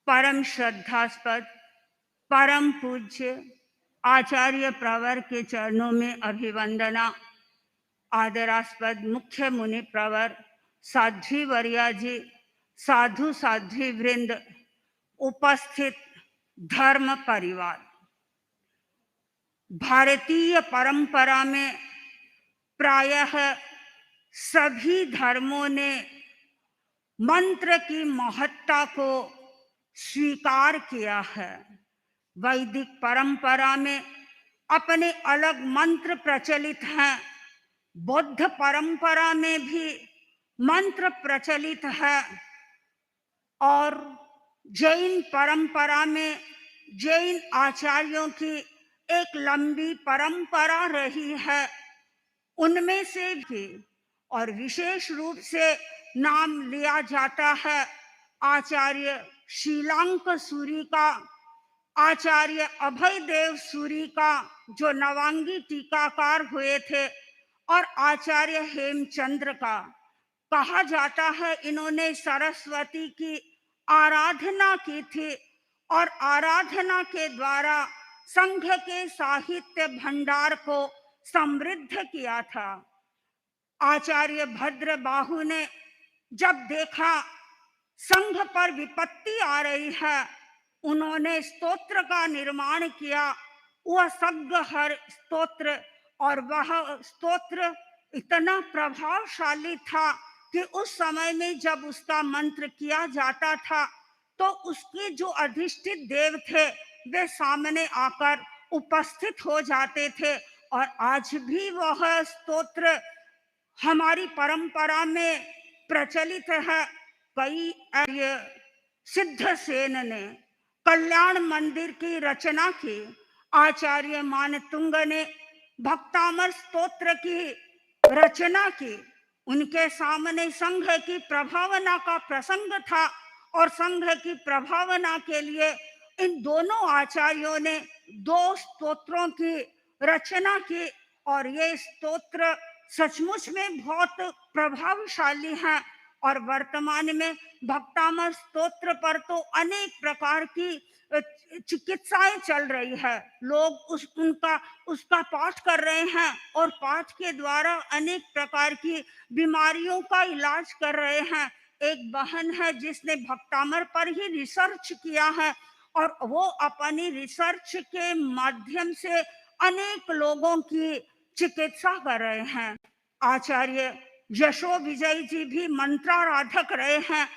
परम श्रद्धास्पद परम पूज्य आचार्य प्रवर के चरणों में अभिवंदना। आदरास्पद मुख्य मुनि प्रवर साध्वी वर्या जी, साधु साध्वी वृंद, उपस्थित धर्म परिवार। भारतीय परंपरा में प्रायः सभी धर्मों ने मंत्र की महत्ता को स्वीकार किया है। वैदिक परंपरा में अपने अलग मंत्र प्रचलित हैं। बौद्ध परंपरा में भी मंत्र प्रचलित है और जैन परंपरा में जैन आचार्यों की एक लंबी परंपरा रही है। उनमें से भी और विशेष रूप से नाम लिया जाता है आचार्य शीलांक सूरी का, आचार्य अभयदेव सूरी का जो नवांगी टीकाकार हुए थे, और आचार्य हेमचंद्र का। कहा जाता है इन्होंने सरस्वती की आराधना की थी और आराधना के द्वारा संघ के साहित्य भंडार को समृद्ध किया था। आचार्य भद्रबाहु ने जब देखा संघ पर विपत्ति आ रही है, उन्होंने स्तोत्र का निर्माण किया, वह सग्गहर स्तोत्र। और वह स्तोत्र इतना प्रभावशाली था कि उस समय में जब उसका मंत्र किया जाता था तो उसके जो अधिष्ठित देव थे वे सामने आकर उपस्थित हो जाते थे। और आज भी वह स्तोत्र हमारी परंपरा में प्रचलित है। कई सिद्धसेन ने कल्याण मंदिर की रचना की, आचार्य मानतुंग ने भक्तामर स्तोत्र की रचना की। उनके सामने संघ की प्रभावना का प्रसंग था और संघ की प्रभावना के लिए इन दोनों आचार्यों ने 2 स्तोत्रों की रचना की। और ये स्तोत्र सचमुच में बहुत प्रभावशाली हैं। और वर्तमान में भक्तामर स्तोत्र पर तो अनेक प्रकार की चिकित्साएं चल रही है। लोग उसका पाठ कर रहे हैं और पाठ के द्वारा अनेक प्रकार की बीमारियों का इलाज कर रहे हैं। एक बहन है जिसने भक्तामर पर ही रिसर्च किया है और वो अपनी रिसर्च के माध्यम से अनेक लोगों की चिकित्सा कर रहे हैं। आचार्य यशो विजय जी भी मंत्राराधक रहे हैं।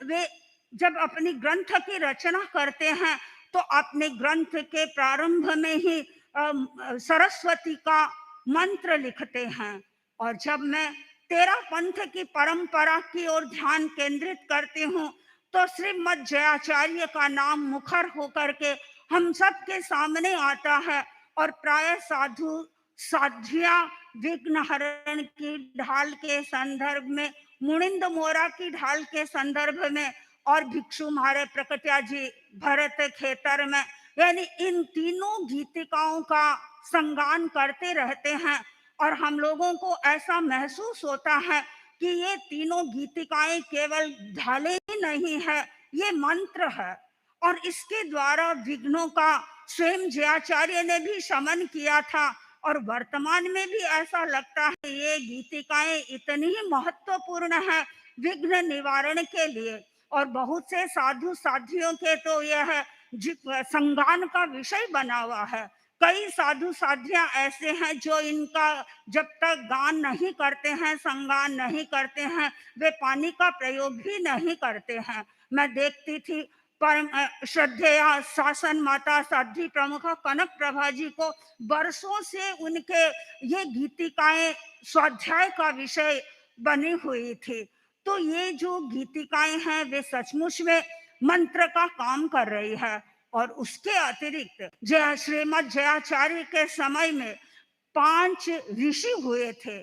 वे जब अपनी ग्रंथ की रचना करते हैं तो अपने ग्रंथ के प्रारंभ में ही सरस्वती का मंत्र लिखते हैं। और जब मैं तेरा पंथ की परंपरा की ओर ध्यान केंद्रित करती हूँ तो श्रीमद् जयाचार्य का नाम मुखर होकर के हम सब के सामने आता है। और प्राय साधु साध्वियां विघ्न हरण की ढाल के संदर्भ में, मुनिंद मोरा की ढाल के संदर्भ में, और भिक्षु मारे प्रकट्या जी भरत खेतर में, यानी इन तीनों गीतिकाओं का संगान करते रहते हैं। और हम लोगों को ऐसा महसूस होता है कि ये तीनों गीतिकाएं केवल ढाले ही नहीं है, ये मंत्र है। और इसके द्वारा विघ्नों का स्वयं जयाचार्य ने भी शमन किया था। और वर्तमान में भी ऐसा लगता है ये गीतिकाएं इतनी ही महत्वपूर्ण है विघ्न निवारण के लिए। और बहुत से साधु साध्वियों के तो यह संगान का विषय बना हुआ है। कई साधु साध्वियां ऐसे हैं जो इनका जब तक गान नहीं करते हैं, संगान नहीं करते हैं, वे पानी का प्रयोग भी नहीं करते हैं। मैं देखती थी परम श्रद्धेया शासन माता साध्वी प्रमुख कनक प्रभा जी को वर्षों से उनके ये गीतिकाएं स्वाध्याय का विषय बनी हुई थी। तो ये जो गीतिकाएं हैं वे सचमुच में मंत्र का काम कर रही है। और उसके अतिरिक्त श्रीमद् जयाचार्य के समय में 5 ऋषि हुए थे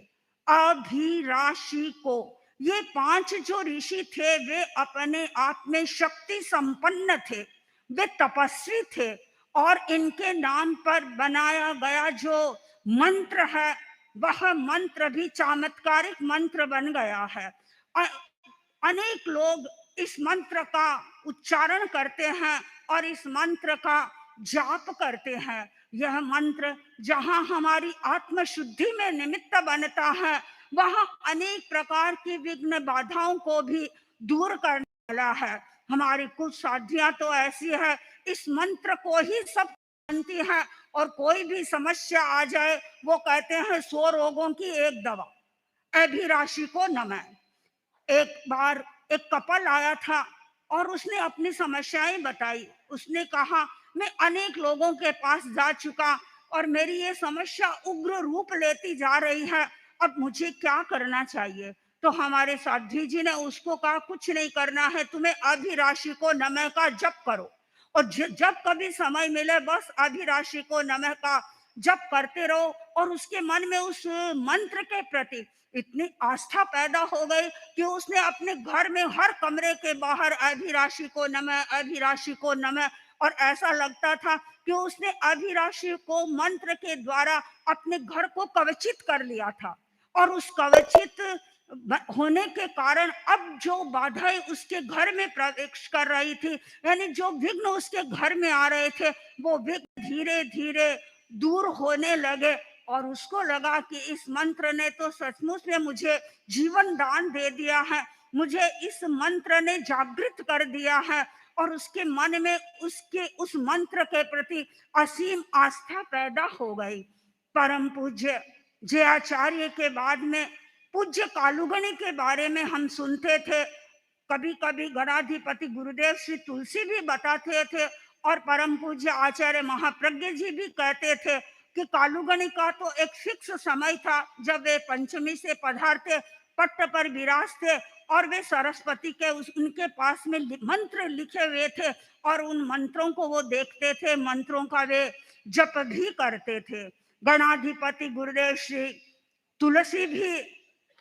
अभिराशि को। ये 5 जो ऋषि थे वे अपने आप में शक्ति संपन्न थे, वे तपस्वी थे। और इनके नाम पर बनाया गया जो मंत्र है वह मंत्र भी चमत्कारिक मंत्र बन गया है। अनेक लोग इस मंत्र का उच्चारण करते हैं और इस मंत्र का जाप करते हैं। यह मंत्र जहाँ हमारी आत्म शुद्धि में निमित्त बनता है, वहाँ अनेक प्रकार की विघ्न बाधाओं को भी दूर करने वाला है। हमारी कुछ साधियां तो ऐसी है, इस मंत्र को ही सब जानती है, और कोई भी समस्या आ जाए वो कहते हैं 100 रोगों की एक दवा, अभिराशि को नमः। एक बार एक कपल आया था और उसने अपनी समस्याएं बताई। उसने कहा, मैं अनेक लोगों के पास जा चुका और मेरी ये समस्या उग्र रूप लेती जा रही है, अब मुझे क्या करना चाहिए। तो हमारे साध्वी जी ने उसको कहा, कुछ नहीं करना है, तुम्हें अभिराशि को नमः का जप करो, और जब कभी समय मिले बस अभिराशि को नमः का जप करते रहो। और उसके मन में उस मंत्र के प्रति इतनी आस्था पैदा हो गई कि उसने अपने घर में हर कमरे के बाहर अभिराशि को नमः, अभिराशि को नमः, और ऐसा लगता था कि उसने अभिराशि को मंत्र के द्वारा अपने घर को कवचित कर लिया था। और उस कवचित होने के कारण अब जो बाधाएं उसके घर में प्रवेश कर रही थी, यानी जो विघ्न उसके घर में आ रहे थे, वो विघ्न धीरे धीरे दूर होने लगे। और उसको लगा कि इस मंत्र ने तो सचमुच में मुझे जीवन दान दे दिया है, मुझे इस मंत्र ने जागृत कर दिया है। और उसके मन में उसके उस मंत्र के प्रति असीम आस्था पैदा हो गई। परम पूज्य जयाचार्य के बाद में पूज्य कालुगणी के बारे में हम सुनते थे। कभी कभी गणाधिपति गुरुदेव श्री तुलसी भी बताते थे, और परम पूज्य आचार्य महाप्रज्ञ जी भी कहते थे कि कालुगणी का तो एक फिक्स समय था जब वे पंचमी से पधारते, पट्ट पर विराजते, और वे सरस्वती के उनके पास में मंत्र लिखे हुए थे, और उन मंत्रों को वो देखते थे, मंत्रों का वे जप भी करते थे। गणाधिपति गुरुदेव श्री तुलसी भी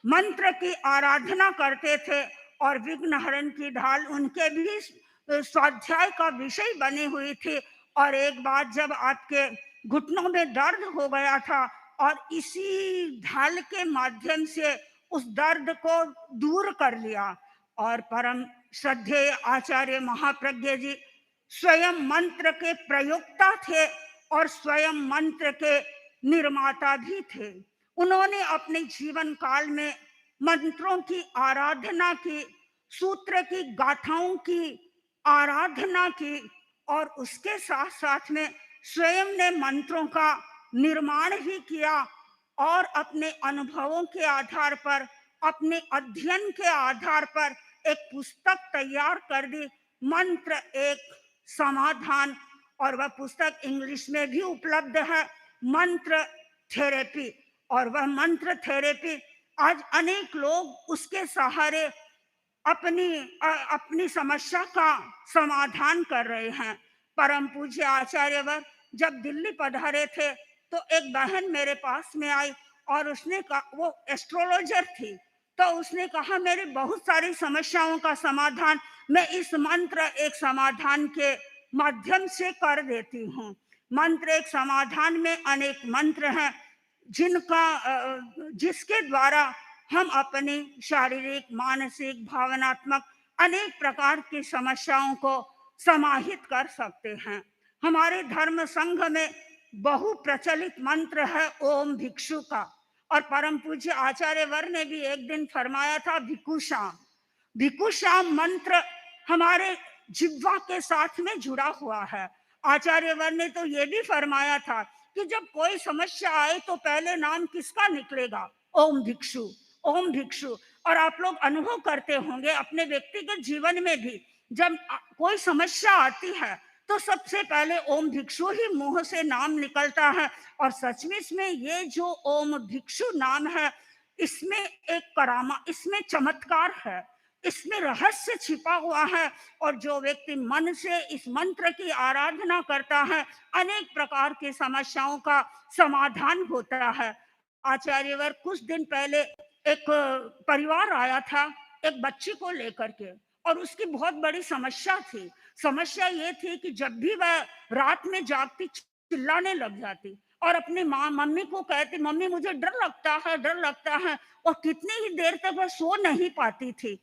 मंत्र की आराधना करते थे, और विघ्न हरण की ढाल उनके भी स्वाध्याय का विषय बनी हुई थी। और एक बार जब आपके घुटनों में दर्द हो गया था, और इसी ढाल के माध्यम से उस दर्द को दूर कर लिया। और परम श्रद्धेय आचार्य महाप्रज्ञ जी स्वयं मंत्र के प्रयोक्ता थे और स्वयं मंत्र के निर्माता भी थे। उन्होंने अपने जीवन काल में मंत्रों की आराधना की, सूत्र की गाथाओं की आराधना की, और उसके साथ साथ में स्वयं ने मंत्रों का निर्माण भी किया, और अपने अनुभवों के आधार पर, अपने अध्ययन के आधार पर एक पुस्तक तैयार कर दी, मंत्र एक समाधान। और वह पुस्तक इंग्लिश में भी उपलब्ध है, मंत्र थेरेपी। और वह मंत्र थेरेपी आज अनेक लोग उसके सहारे अपनी अपनी समस्या का समाधान कर रहे हैं। परम पूज्य आचार्यवर जब दिल्ली पधारे थे तो एक बहन मेरे पास में आई, और उसने कहा, वो एस्ट्रोलॉजर थी, तो उसने कहा मेरी बहुत सारी समस्याओं का समाधान मैं इस मंत्र एक समाधान के माध्यम से कर देती हूँ। मंत्र एक समाधान में अनेक मंत्र हैं जिनका जिसके द्वारा हम अपनी शारीरिक, मानसिक, भावनात्मक अनेक प्रकार की समस्याओं को समाहित कर सकते हैं। हमारे धर्म संघ में बहु प्रचलित मंत्र है ओम भिक्षु का, और परम पूज्य आचार्य वर ने भी एक दिन फरमाया था भिक्षु शाम। भिक्षु शाम मंत्र हमारे जिह्वा के साथ में जुड़ा हुआ है। आचार्य वर ने तो ये भी फरमाया था कि जब कोई समस्या आए तो पहले नाम किसका निकलेगा, ओम भिक्षु, ओम भिक्षु। और आप लोग अनुभव करते होंगे अपने व्यक्तिगत जीवन में भी, जब कोई समस्या आती है तो सबसे पहले ओम भिक्षु ही मुंह से नाम निकलता है। और सचमुच में ये जो ओम भिक्षु नाम है, इसमें एक करामा, इसमें चमत्कार है, इसमें रहस्य छिपा हुआ है। और जो व्यक्ति मन से इस मंत्र की आराधना करता है, अनेक प्रकार की समस्याओं का समाधान होता है। आचार्यवर कुछ दिन पहले एक परिवार आया था एक बच्ची को लेकर के, और उसकी बहुत बड़ी समस्या थी। समस्या ये थी कि जब भी वह रात में जागती चिल्लाने लग जाती, और अपनी माँ मम्मी को कहती, मम्मी मुझे डर लगता है, डर लगता है, और कितनी ही देर तक वह सो नहीं पाती थी।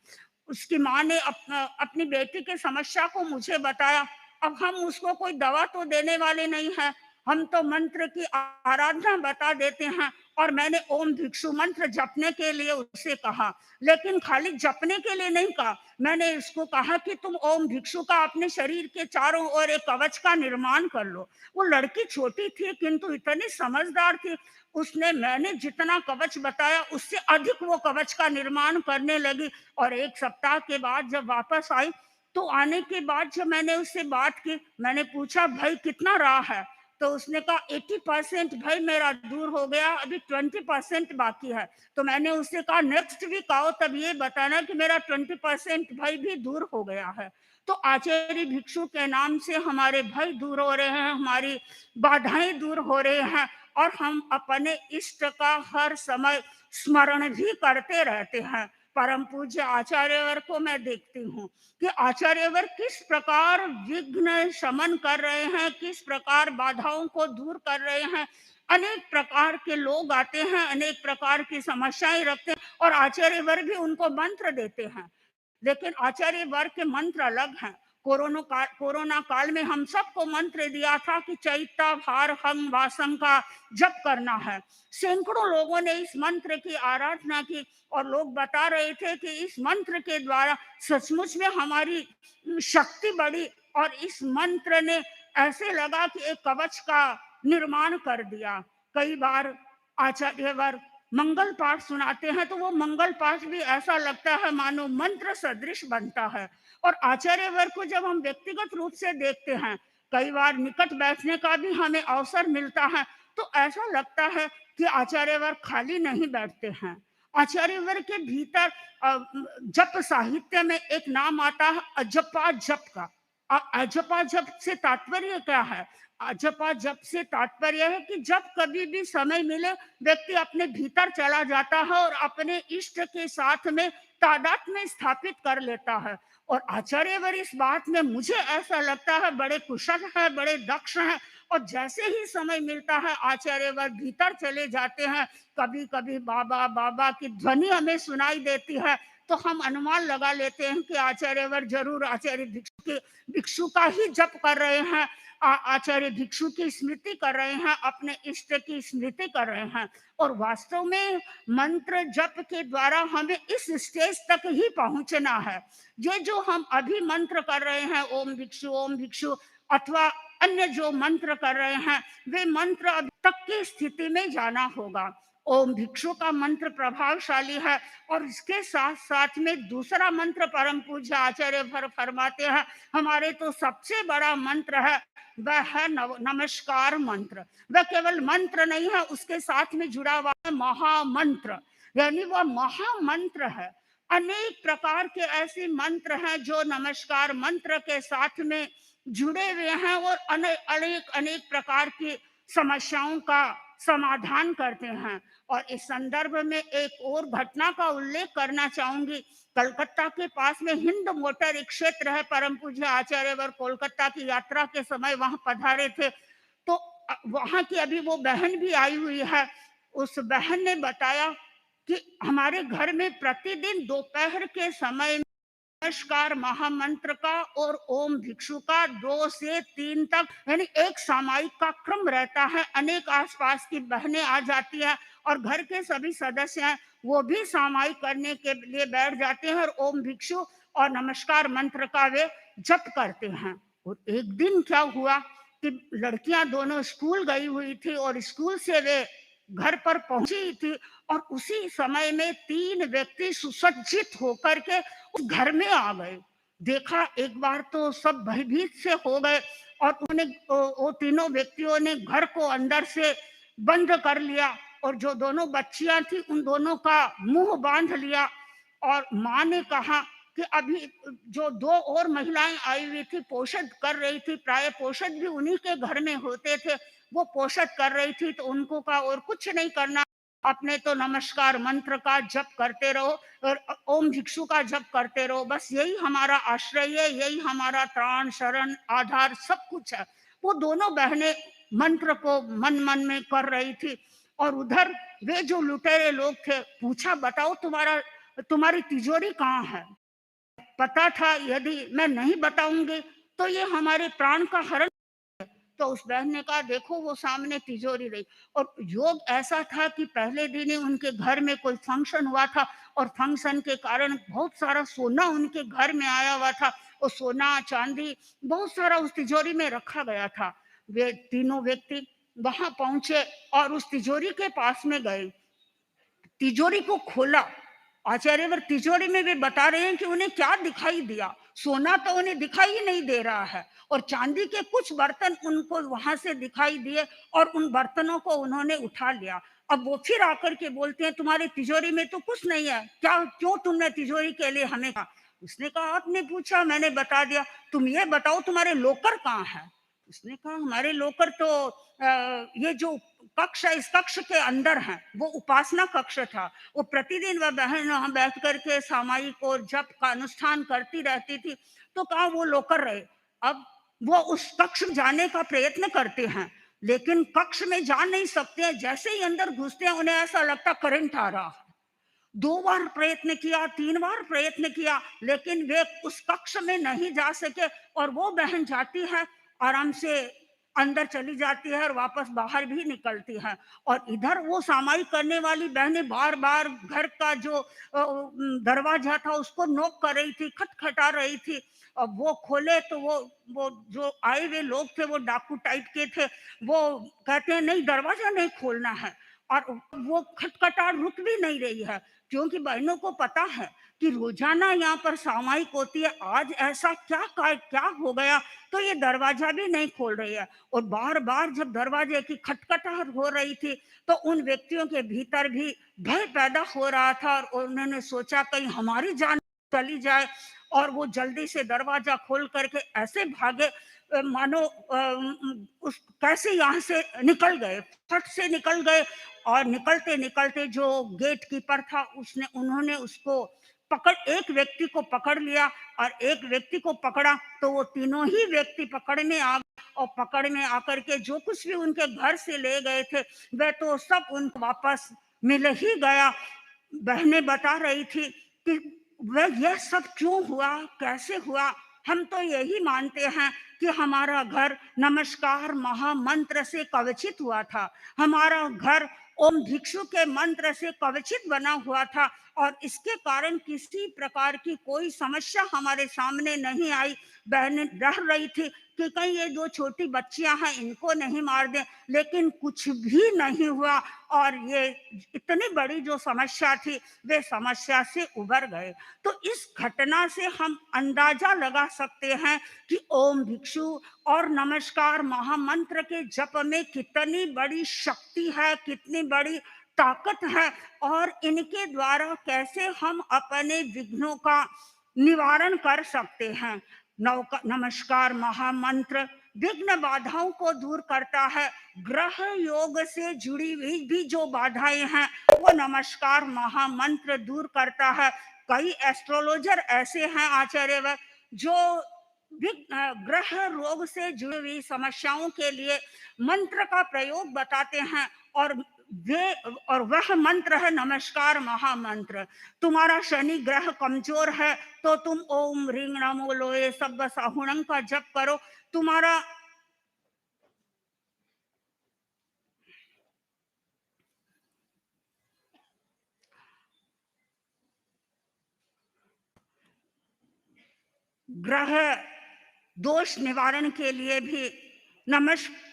उसकी माँ ने अपनी बेटी की समस्या को मुझे बताया। अब हम उसको कोई दवा तो देने वाले नहीं हैं, हम तो मंत्र की आराधना बता देते हैं। और मैंने ओम भिक्षु मंत्र जपने के लिए उससे कहा, लेकिन खाली जपने के लिए नहीं कहा, मैंने इसको कहा कि तुम ओम भिक्षु का अपने शरीर के चारों ओर एक कवच का निर्माण कर लो। वो लड़की छोटी थी किंतु इतनी समझदार थी, उसने मैंने जितना कवच बताया उससे अधिक वो कवच का निर्माण करने लगी। और 1 सप्ताह के बाद जब वापस आई, तो आने के बाद जब मैंने उससे बात की, मैंने पूछा, "भई कितना रहा है?" तो उसने कहा, "80% भई मेरा दूर हो गया, अभी 20% बाकी है।" तो मैंने उससे कहा, "नेक्स्ट वीक आओ, तब ये बताना कि मेरा 20% भय भी दूर हो गया है।" तो आचार्य भिक्षु के नाम से हमारे भय दूर हो रहे हैं, हमारी बाधाएँ दूर हो रहे हैं, और हम अपने इष्ट का हर समय स्मरण भी करते रहते हैं। परम पूज्य आचार्यवर को मैं देखती हूँ कि आचार्यवर किस प्रकार विघ्न शमन कर रहे हैं, किस प्रकार बाधाओं को दूर कर रहे हैं। अनेक प्रकार के लोग आते हैं, अनेक प्रकार की समस्याएं रखते हैं, और आचार्यवर भी उनको मंत्र देते हैं। लेकिन आचार्य वर्ग के मंत्र अलग हैं। कोरोना काल में हम सबको मंत्र दिया था कि चैता भार हम वासम का जप करना है। सैकड़ों लोगों ने इस मंत्र की आराधना की, और लोग बता रहे थे कि इस मंत्र के द्वारा सचमुच में हमारी शक्ति बढ़ी, और इस मंत्र ने ऐसे लगा कि एक कवच का निर्माण कर दिया। कई बार आचार्यवर मंगल पाठ सुनाते हैं, तो वो मंगल पाठ भी ऐसा लगता है मानो मंत्र सदृश बनता है। और आचार्यवर को जब हम व्यक्तिगत रूप से देखते हैं, कई बार निकट बैठने का भी हमें अवसर मिलता है, तो ऐसा लगता है कि आचार्यवर खाली नहीं बैठते हैं। आचार्यवर के भीतर जप साहित्य में एक नाम आता है अजपा जप का। अजपा जप से तात्पर्य क्या है? अजपा जप से तात्पर्य है कि जब कभी भी समय मिले, व्यक्ति अपने भीतर चला जाता है और अपने इष्ट के साथ में तादात्म्य में स्थापित कर लेता है। और आचार्यवर इस बात में मुझे ऐसा लगता है बड़े कुशल है, बड़े दक्ष हैं, और जैसे ही समय मिलता है आचार्यवर भीतर चले जाते हैं। कभी कभी बाबा बाबा की ध्वनि हमें सुनाई देती है, तो हम अनुमान लगा लेते हैं कि आचार्यवर जरूर आचार्य भिक्षु का ही जप कर रहे हैं, आचार्य भिक्षु की स्मृति कर रहे हैं, अपने इष्ट की स्मृति कर रहे हैं। और वास्तव में मंत्र जप के द्वारा हमें इस स्टेज तक ही पहुंचना है। ये जो हम अभी मंत्र कर रहे हैं, ओम भिक्षु अथवा अन्य जो मंत्र कर रहे हैं, वे मंत्र अब तक की स्थिति में जाना होगा। ओम भिक्षु का मंत्र प्रभावशाली है, और इसके साथ साथ में दूसरा मंत्र परम पूज्य आचार्य फरमाते हैं, हमारे तो सबसे बड़ा मंत्र है, वह है नमस्कार मंत्र। वह केवल मंत्र नहीं है, उसके साथ में जुड़ा हुआ है महामंत्र, यानी वह महामंत्र है। अनेक प्रकार के ऐसे मंत्र हैं जो नमस्कार मंत्र के साथ में जुड़े हुए हैं, और अनेक अनेक प्रकार की समस्याओं का समाधान करते हैं। और इस संदर्भ में एक और घटना का उल्लेख करना चाहूंगी। कलकत्ता के पास में हिंद मोटर एक क्षेत्र है, परम पूज्य आचार्यवर कोलकाता की यात्रा के समय वहां पधारे थे। तो वहां की अभी वो बहन भी आई हुई है। उस बहन ने बताया कि हमारे घर में प्रतिदिन दोपहर के समय नमस्कार महामंत्र का और ओम भिक्षु का 2 से 3 तक, यानी एक सामायिक का क्रम रहता है। अनेक आसपास की बहनें आ जाती हैं, और घर के सभी सदस्य हैं, वो भी सामायिक करने के लिए बैठ जाते हैं, और ओम भिक्षु और नमस्कार मंत्र का वे जप करते हैं। और एक दिन क्या हुआ कि लड़कियां दोनों स्कूल गई हुई थी, और स्कूल से वे घर पर पहुंची थी, और उसी समय में 3 व्यक्ति सुसज्जित होकर के उस घर में आ गए। देखा, एक बार तो सब भयभीत से हो गए, और उन्होंने वो तीनों व्यक्तियों ने घर को अंदर से बंद कर लिया, और जो दोनों बच्चियां थी उन दोनों का मुंह बांध लिया। और माँ ने कहा कि अभी जो 2 और महिलाएं आई हुई थी, पोषद कर रही थी, प्राय पोषद भी उन्हीं के घर में होते थे, वो पोषद कर रही थी, तो उनको कहा और कुछ नहीं करना, अपने तो नमस्कार मंत्र का जप करते रहो, और ओम भिक्षु का जप करते रहो, बस यही हमारा आश्रय है, यही हमारा त्राण शरण आधार सब कुछ है। वो दोनों बहनें मंत्र को मन मन में कर रही थी। और उधर वे जो लुटेरे लोग थे, पूछा, बताओ तुम्हारी तिजोरी कहाँ है? पता था यदि मैं नहीं बताऊंगी तो ये हमारे प्राण का हरण। तो उस बहन ने कहा देखो वो सामने तिजोरी रही। और योग ऐसा था कि पहले दिन ही उनके घर में कोई फंक्शन हुआ था और फंक्शन के कारण बहुत सारा सोना उनके घर में आया हुआ था। और सोना चांदी बहुत सारा उस तिजोरी में रखा गया था। वे तीनों व्यक्ति वहां पहुंचे और उस तिजोरी के पास में गए, तिजोरी को खोला। आचार्यवर तिजोरी में वे बता रहे हैं कि उन्हें क्या दिखाई दिया, सोना तो उन्हें दिखाई ही नहीं दे रहा है और चांदी के कुछ बर्तन उनको वहां से दिखाई दिए और उन बर्तनों को उन्होंने उठा लिया। अब वो फिर आकर के बोलते हैं तुम्हारी तिजोरी में तो कुछ नहीं है, क्या क्यों तुमने तिजोरी के लिए हमें कहा? उसने कहा आपने पूछा मैंने बता दिया, तुम ये बताओ तुम्हारे लोकर कहाँ है? उसने कहा हमारे लोकर तो ये जो कक्ष है इस कक्ष के अंदर है, वो उपासना कक्ष था। वो प्रतिदिन वह बहन वहां बैठ करके सामायिक और जप का अनुष्ठान करती रहती थी। तो कहा वो लोकर रहे। अब वो उस कक्ष में जाने का प्रयत्न करते हैं लेकिन कक्ष में जा नहीं सकते हैं। जैसे ही अंदर घुसते हैं उन्हें ऐसा लगता करंट आ रहा है। 2 बार प्रयत्न किया, 3 बार प्रयत्न किया लेकिन वे उस कक्ष में नहीं जा सके। और वो बहन जाती है, आराम से अंदर चली जाती है और वापस बाहर भी निकलती है। और इधर वो सामायिक करने वाली बहनें बार बार घर का जो दरवाजा था उसको नोक कर रही थी, खटखटा रही थी। अब वो खोले तो वो जो आए हुए लोग थे वो डाकू टाइप के थे। वो कहते हैं नहीं दरवाजा नहीं खोलना है। और वो खटखटाहट रुक भी नहीं रही है क्योंकि बहनों को पता है कि रोजाना यहाँ पर सामायिक होती है, आज ऐसा क्या हो गया। तो ये दरवाजा भी नहीं खोल रही है। और बार बार जब दरवाजे की खटखटाहट हो रही थी तो उन व्यक्तियों के भीतर भी भय पैदा हो रहा था और उन्होंने सोचा कहीं हमारी जान चली जाए। और वो जल्दी से दरवाजा खोल करके ऐसे भागे मानो उस कैसे यहाँ से निकल गए, फट से निकल गए। और निकलते निकलते जो गेट कीपर था उसने उन्होंने उसको पकड़, एक व्यक्ति को पकड़ लिया और एक व्यक्ति को पकड़ा तो वो तीनों ही व्यक्ति पकड़ में आ गए। और पकड़ में आकर के जो कुछ भी उनके घर से ले गए थे वह तो सब उनको वापस मिल ही गया। बहनें बता रही थी कि वह यह सब क्यों हुआ, कैसे हुआ। हम तो यही मानते हैं कि हमारा घर नमस्कार महामंत्र से कवचित हुआ था, हमारा घर ओम भिक्षु के मंत्र से कवचित बना हुआ था और इसके कारण किसी प्रकार की कोई समस्या हमारे सामने नहीं आई। बहनें डर रही थी कि कहीं ये 2 छोटी बच्चियां हैं इनको नहीं मार दें, लेकिन कुछ भी नहीं हुआ। और ये इतनी बड़ी जो समस्या थी वे समस्या से उबर गए। तो इस घटना से हम अंदाजा लगा सकते हैं कि ओम भिक्षु और नमस्कार महामंत्र के जप में कितनी बड़ी शक्ति है, कितनी बड़ी ताकत है और इनके द्वारा कैसे हम अपने विघ्नों का निवारण कर सकते हैं। नमस्कार महामंत्र विघ्न बाधाओं को दूर करता है। ग्रह योग से जुड़ी हुई भी जो बाधाएं हैं वो नमस्कार महामंत्र दूर करता है। कई एस्ट्रोलॉजर ऐसे हैं आचार्यवर जो ग्रह रोग से जुड़ी हुई समस्याओं के लिए मंत्र का प्रयोग बताते हैं और वे और वह मंत्र है नमस्कार महामंत्र। तुम्हारा शनि ग्रह कमजोर है तो तुम ओम ह्रीं नमो लोए सब्ब साहुणं का जप करो। तुम्हारा ग्रह दोष निवारण के लिए भी नमस्कार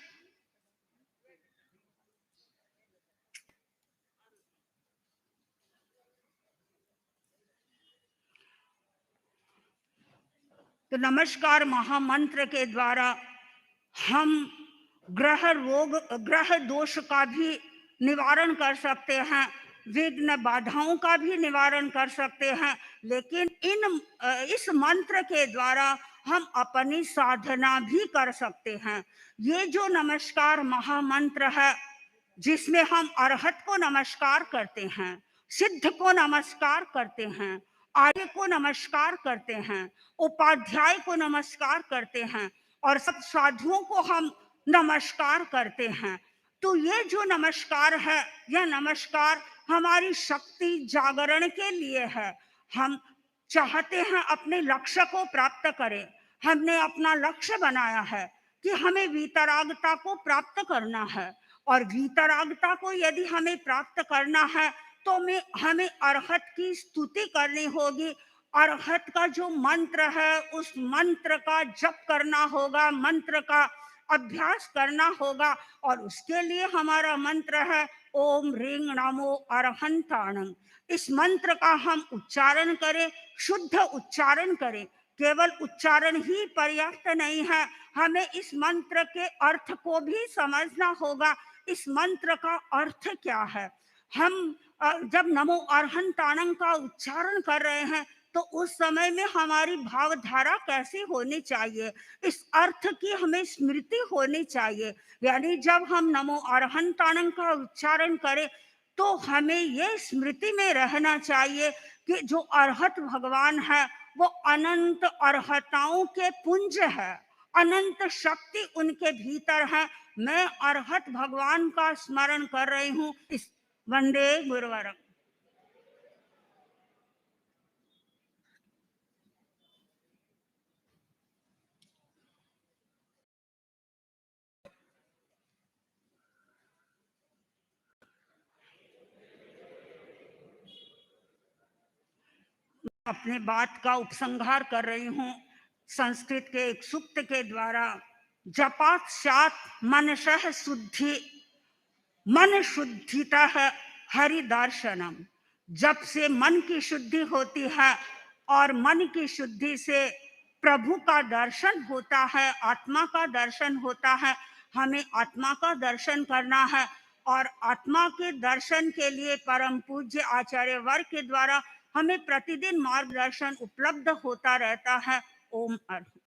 तो नमस्कार महामंत्र के द्वारा हम ग्रह रोग ग्रह दोष का भी निवारण कर सकते हैं, विघ्न बाधाओं का भी निवारण कर सकते हैं। लेकिन इस मंत्र के द्वारा हम अपनी साधना भी कर सकते हैं। ये जो नमस्कार महामंत्र है जिसमें हम अरहत को नमस्कार करते हैं, सिद्ध को नमस्कार करते हैं, आर्य को नमस्कार करते हैं, उपाध्याय को नमस्कार करते हैं और सब साधुओं को हम नमस्कार करते हैं। तो ये जो नमस्कार है यह नमस्कार हमारी शक्ति जागरण के लिए है। हम चाहते हैं अपने लक्ष्य को प्राप्त करें। हमने अपना लक्ष्य बनाया है कि हमें वीतरागता को प्राप्त करना है, और वीतरागता को यदि हमें प्राप्त करना है तो हमें अरहत की स्तुति करनी होगी। अरहत का जो मंत्र है उस मंत्र का जप करना होगा, मंत्र का अभ्यास करना होगा। और उसके लिए हमारा मंत्र है ओम ह्रीं नमो अरहंताणं। इस मंत्र का हम उच्चारण करें, शुद्ध उच्चारण करें। केवल उच्चारण ही पर्याप्त नहीं है, हमें इस मंत्र के अर्थ को भी समझना होगा। इस मंत्र का अर्थ क्या है? हम जब नमो अरहंताणं का उच्चारण कर रहे हैं तो उस समय में हमारी भावधारा कैसी होनी चाहिए, इस अर्थ की हमें स्मृति होनी चाहिए। यानी जब हम नमो अरहंताणं का उच्चारण करें तो हमें ये स्मृति में रहना चाहिए कि जो अरहत भगवान है वो अनंत अरहताओं के पुंज है, अनंत शक्ति उनके भीतर है। मैं अरहत भगवान का स्मरण कर रही हूँ। इस वंदे गुरुवरम। अपने बात का उपसंहार कर रही हूँ संस्कृत के एक सूक्त के द्वारा। जपात मनसः शुद्धि, मन शुद्धिता है हरि दर्शनम। जब से मन की शुद्धि होती है और मन की शुद्धि से प्रभु का दर्शन होता है, आत्मा का दर्शन होता है। हमें आत्मा का दर्शन करना है और आत्मा के दर्शन के लिए परम पूज्य आचार्य वर्ग के द्वारा हमें प्रतिदिन मार्गदर्शन उपलब्ध होता रहता है। ओम अर्थ।